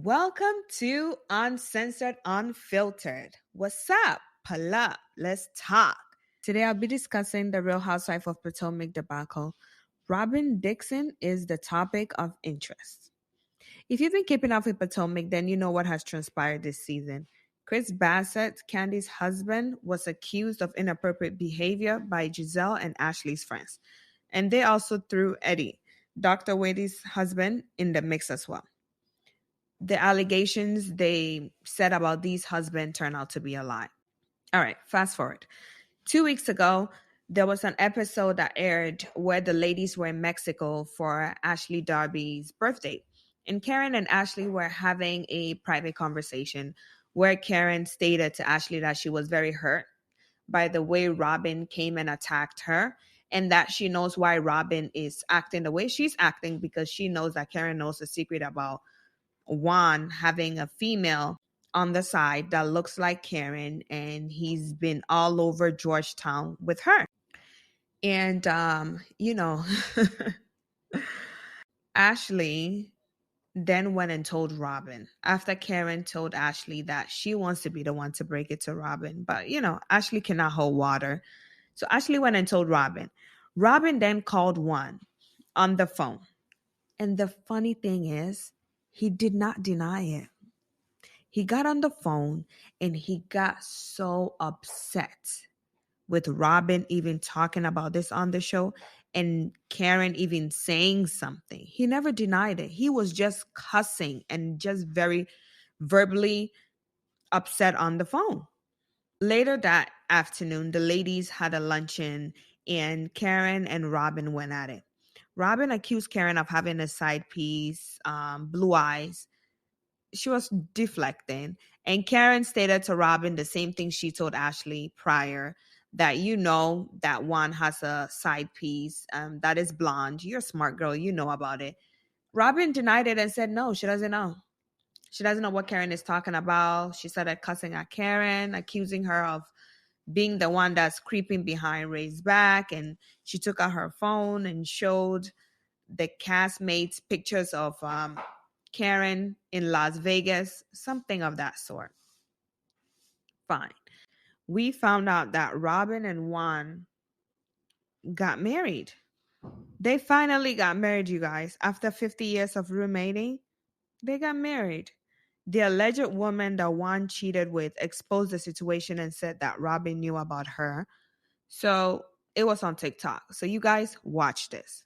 Welcome to Uncensored Unfiltered. What's up? Pull up. Let's talk. Today I'll be discussing the Real Housewife of Potomac debacle. Robyn Dixon is the topic of interest. If you've been keeping up with Potomac, then you know what has transpired this season. Chris Bassett, Candy's husband, was accused of inappropriate behavior by Giselle and Ashley's friends. And they also threw Eddie, Dr. Wade's husband, in the mix as well. The allegations they said about these husbands turned out to be a lie. All right, fast forward. 2 weeks ago, there was an episode that aired where the ladies were in Mexico for Ashley Darby's birthday. And Karen and Ashley were having a private conversation where Karen stated to Ashley that she was very hurt by the way Robyn came and attacked her, and that she knows why Robyn is acting the way she's acting because she knows that Karen knows a secret about Juan having a female on the side that looks like Karen, and he's been all over Georgetown with her. And, Ashley then went and told Robyn after Karen told Ashley that she wants to be the one to break it to Robyn. But, Ashley cannot hold water. So Ashley went and told Robyn. Robyn then called Juan on the phone. And the funny thing is, he did not deny it. He got on the phone and he got so upset with Robyn even talking about this on the show and Karen even saying something. He never denied it. He was just cussing and just very verbally upset on the phone. Later that afternoon, the ladies had a luncheon and Karen and Robyn went at it. Robyn accused Karen of having a side piece, blue eyes. She was deflecting. And Karen stated to Robyn the same thing she told Ashley prior, that that Juan has a side piece that is blonde. You're a smart girl. You know about it. Robyn denied it and said no, she doesn't know. She doesn't know what Karen is talking about. She started cussing at Karen, accusing her of being the one that's creeping behind Ray's back. And she took out her phone and showed the castmates pictures of Karen in Las Vegas, something of that sort. Fine. We found out that Robyn and Juan got married. They finally got married, you guys. After 50 years of roommating, they got married. The alleged woman that Juan cheated with exposed the situation and said that Robyn knew about her. So it was on TikTok. So you guys watch this.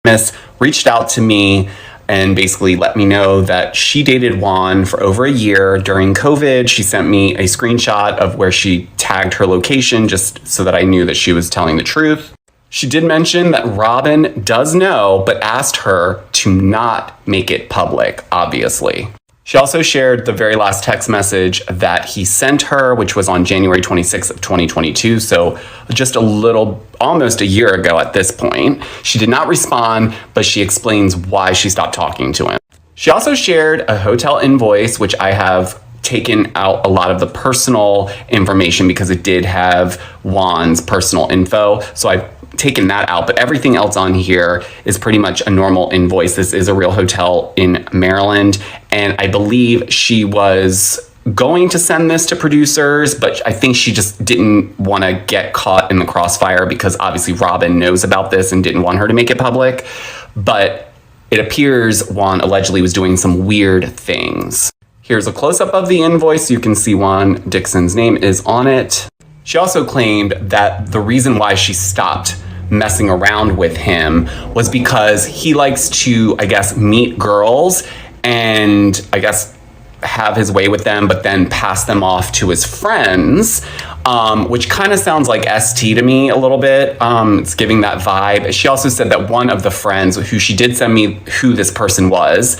Miss reached out to me and basically let me know that she dated Juan for over a year during COVID. She sent me a screenshot of where she tagged her location just so that I knew that she was telling the truth. She did mention that Robyn does know, but asked her to not make it public, obviously. She also shared the very last text message that he sent her, which was on January 26th of 2022. So just almost a year ago at this point. She did not respond, but she explains why she stopped talking to him. She also shared a hotel invoice, which I have taken out a lot of the personal information because it did have Juan's personal info. So I've taken that out, but everything else on here is pretty much a normal invoice. This is a real hotel in Maryland, and I believe she was going to send this to producers, but I think she just didn't want to get caught in the crossfire because obviously Robyn knows about this and didn't want her to make it public. But it appears Juan allegedly was doing some weird things. Here's a close-up of the invoice. You can see Juan Dixon's name is on it. She also claimed that the reason why she stopped messing around with him was because he likes to, meet girls and have his way with them, but then pass them off to his friends, which kind of sounds like ST to me a little bit. It's giving that vibe. She also said that one of the friends, who she did send me who this person was,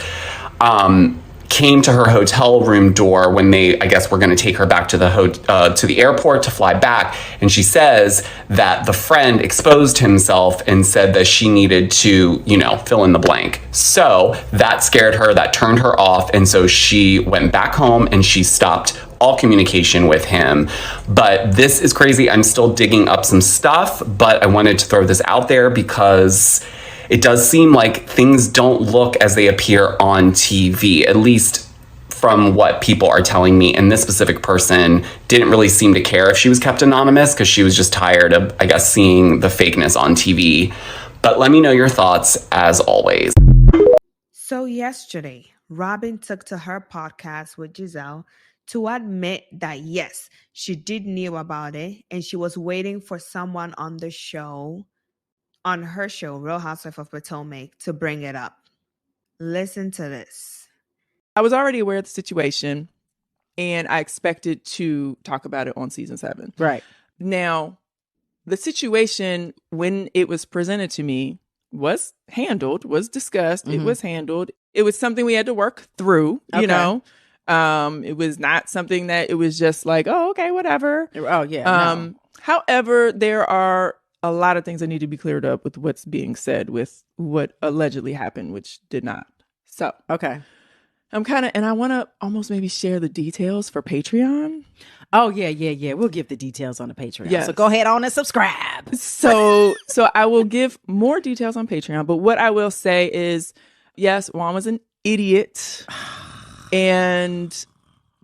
came to her hotel room door when they, were going to take her back to the airport to fly back. And she says that the friend exposed himself and said that she needed to, fill in the blank. So that scared her, that turned her off. And so she went back home and she stopped all communication with him. But this is crazy. I'm still digging up some stuff, but I wanted to throw this out there because it does seem like things don't look as they appear on TV, at least from what people are telling me. And this specific person didn't really seem to care if she was kept anonymous because she was just tired of, I guess, seeing the fakeness on TV. But let me know your thoughts as always. So yesterday, Robyn took to her podcast with Giselle to admit that yes, she did know about it and she was waiting for someone on the show, on her show, Real Housewife of Potomac, to bring it up. Listen to this. I was already aware of the situation and I expected to talk about it on season 7. Right. Now, the situation when it was presented to me was handled, was discussed. It was handled. It was something we had to work through, you know. It was not something that it was just like, oh, okay, whatever. Oh, yeah. No. However, there are a lot of things that need to be cleared up with what's being said with what allegedly happened, which did not. So, Okay. I'm kind of, and I want to almost maybe share the details for Patreon. Oh, yeah. We'll give the details on the Patreon. Yes. So go ahead on and subscribe. So I will give more details on Patreon, but what I will say is, yes, Juan was an idiot and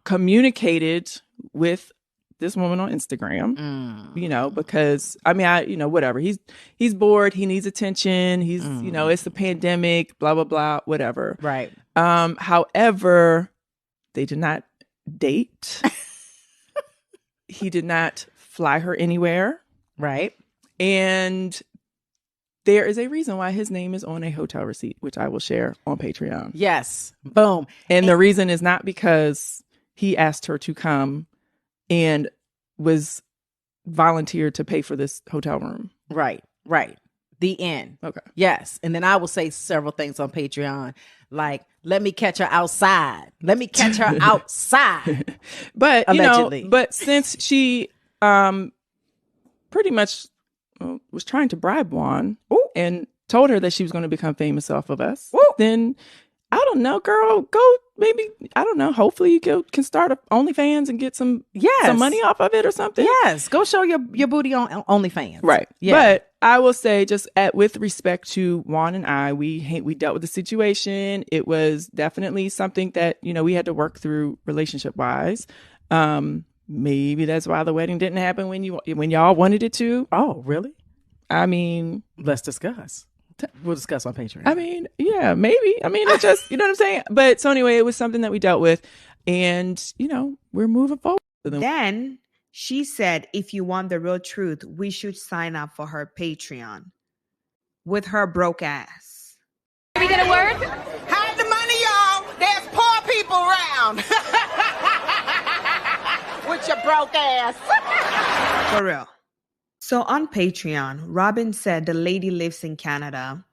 communicated with this woman on Instagram, you know, because I mean, whatever. He's bored. He needs attention. He's, it's the pandemic, blah, blah, blah, whatever. Right. However, they did not date. He did not fly her anywhere. Right. And there is a reason why his name is on a hotel receipt, which I will share on Patreon. Yes. Boom. And the reason is not because he asked her to come and was volunteered to pay for this hotel room. Right. The end. Okay. Yes. And then I will say several things on Patreon, like, let me catch her outside. Let me catch her outside. But, allegedly. But since she pretty much was trying to bribe Juan and told her that she was going to become famous off of us, then I don't know, girl, go maybe, I don't know, hopefully you can start a OnlyFans and get some money off of it or something. Yes. Go show your booty on OnlyFans. Right. Yeah. But I will say, just with respect to Juan and I, we dealt with the situation. It was definitely something that, we had to work through relationship wise. Maybe that's why the wedding didn't happen when y'all wanted it to. Oh, really? I mean, let's discuss. We'll discuss on Patreon. I mean, yeah, maybe. I mean, it's just, you know what I'm saying? But so anyway, it was something that we dealt with and, we're moving forward. Then she said, if you want the real truth, we should sign up for her Patreon with her broke ass. Are we gonna work? Hide the money, y'all. There's poor people around. With your broke ass. For real. So on Patreon, Robyn said the lady lives in Canada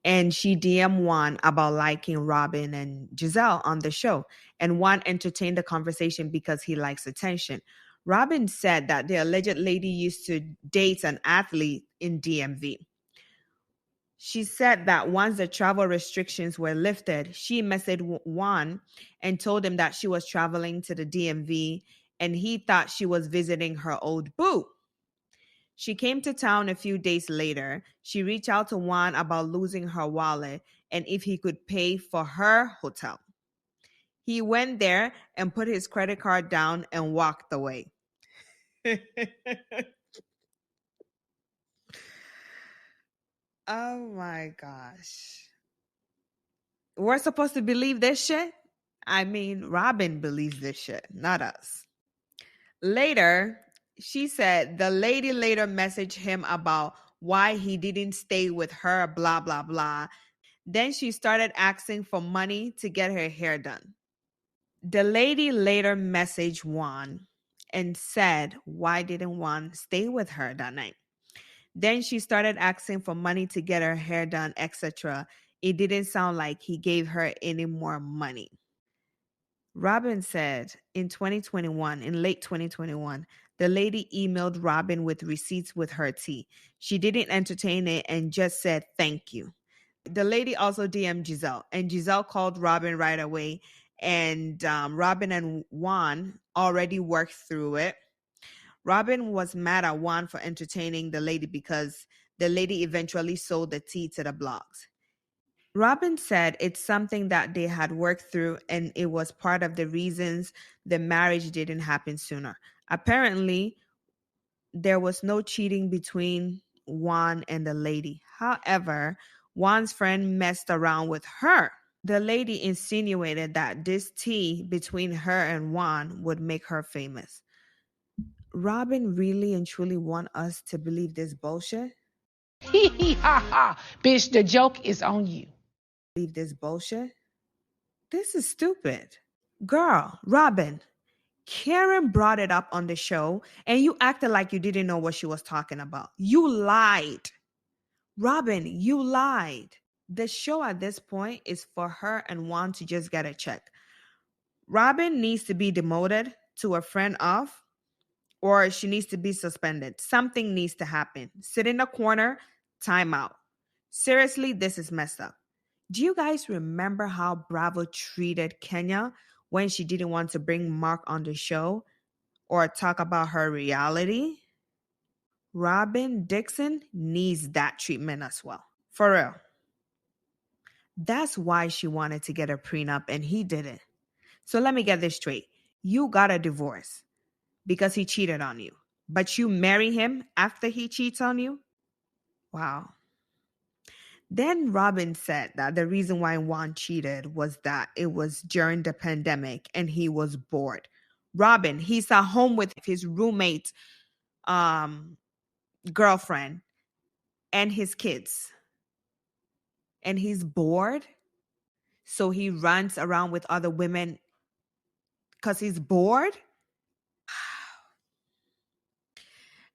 and she DM'd Juan about liking Robyn and Giselle on the show. And Juan entertained the conversation because he likes attention. Robyn said that the alleged lady used to date an athlete in DMV. She said that once the travel restrictions were lifted, she messaged Juan and told him that she was traveling to the DMV and he thought she was visiting her old boo. She came to town a few days later. She reached out to Juan about losing her wallet and if he could pay for her hotel. He went there and put his credit card down and walked away. Oh my gosh. We're supposed to believe this shit? I mean, Robyn believes this shit, not us. Later, she said the lady later messaged him about why he didn't stay with her, blah, blah, blah. Then she started asking for money to get her hair done. The lady later messaged Juan and said, why didn't Juan stay with her that night? Then she started asking for money to get her hair done, etc. It didn't sound like he gave her any more money. Robyn said in late 2021, the lady emailed Robyn with receipts with her tea. She didn't entertain it and just said thank you. The lady also DM'd Giselle, and Giselle called Robyn right away, and Robyn and Juan already worked through it. Robyn was mad at Juan for entertaining the lady because the lady eventually sold the tea to the blogs. Robyn said it's something that they had worked through and it was part of the reasons the marriage didn't happen sooner. Apparently, there was no cheating between Juan and the lady. However, Juan's friend messed around with her. The lady insinuated that this tea between her and Juan would make her famous. Robyn really and truly want us to believe this bullshit? Hee hee ha ha. Bitch, the joke is on you. Believe this bullshit? This is stupid. Girl, Robyn, Karen brought it up on the show and you acted like you didn't know what she was talking about. You lied. Robyn, you lied. The show at this point is for her and Juan to just get a check. Robyn needs to be demoted to a friend of, or she needs to be suspended. Something needs to happen. Sit in a corner, time out. Seriously, this is messed up. Do you guys remember how Bravo treated Kenya when she didn't want to bring Mark on the show or talk about her reality? Robyn Dixon needs that treatment as well. For real. That's why she wanted to get a prenup and he didn't. So let me get this straight. You got a divorce because he cheated on you, but you marry him after he cheats on you? Wow. Then Robyn said that the reason why Juan cheated was that it was during the pandemic and he was bored. Robyn, he's at home with his roommate, girlfriend, and his kids. And he's bored. So he runs around with other women because he's bored.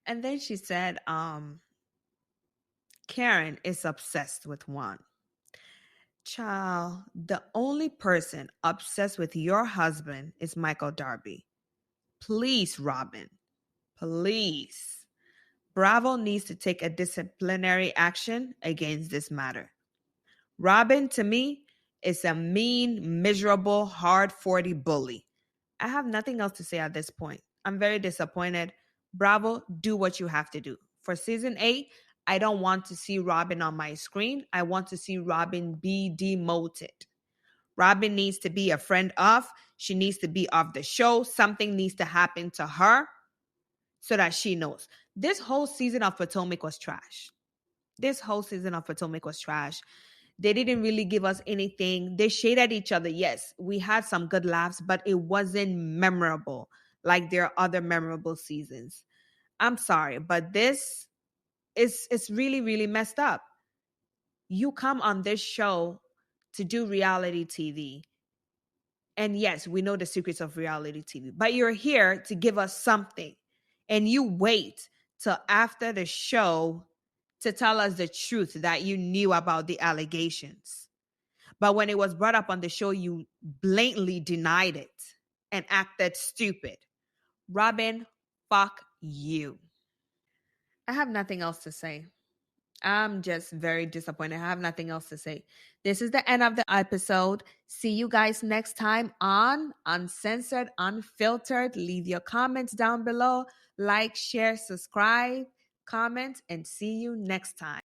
And then she said, Karen is obsessed with Juan. Child, the only person obsessed with your husband is Michael Darby. Please, Robyn. Please. Bravo needs to take a disciplinary action against this matter. Robyn, to me, is a mean, miserable, hard 40 bully. I have nothing else to say at this point. I'm very disappointed. Bravo, do what you have to do. For season 8, I don't want to see Robyn on my screen. I want to see Robyn be demoted. Robyn needs to be a friend of. She needs to be off the show. Something needs to happen to her so that she knows. This whole season of Potomac was trash. They didn't really give us anything. They shaded each other. Yes, we had some good laughs, but it wasn't memorable like their other memorable seasons. I'm sorry, but this is really, really messed up. You come on this show to do reality TV. And yes, we know the secrets of reality TV, but you're here to give us something. And you wait till after the show to tell us the truth that you knew about the allegations. But when it was brought up on the show, you blatantly denied it and acted stupid. Robyn, fuck you. I have nothing else to say. I'm just very disappointed. I have nothing else to say. This is the end of the episode. See you guys next time on Uncensored, Unfiltered. Leave your comments down below. Like, share, subscribe, comment, and see you next time.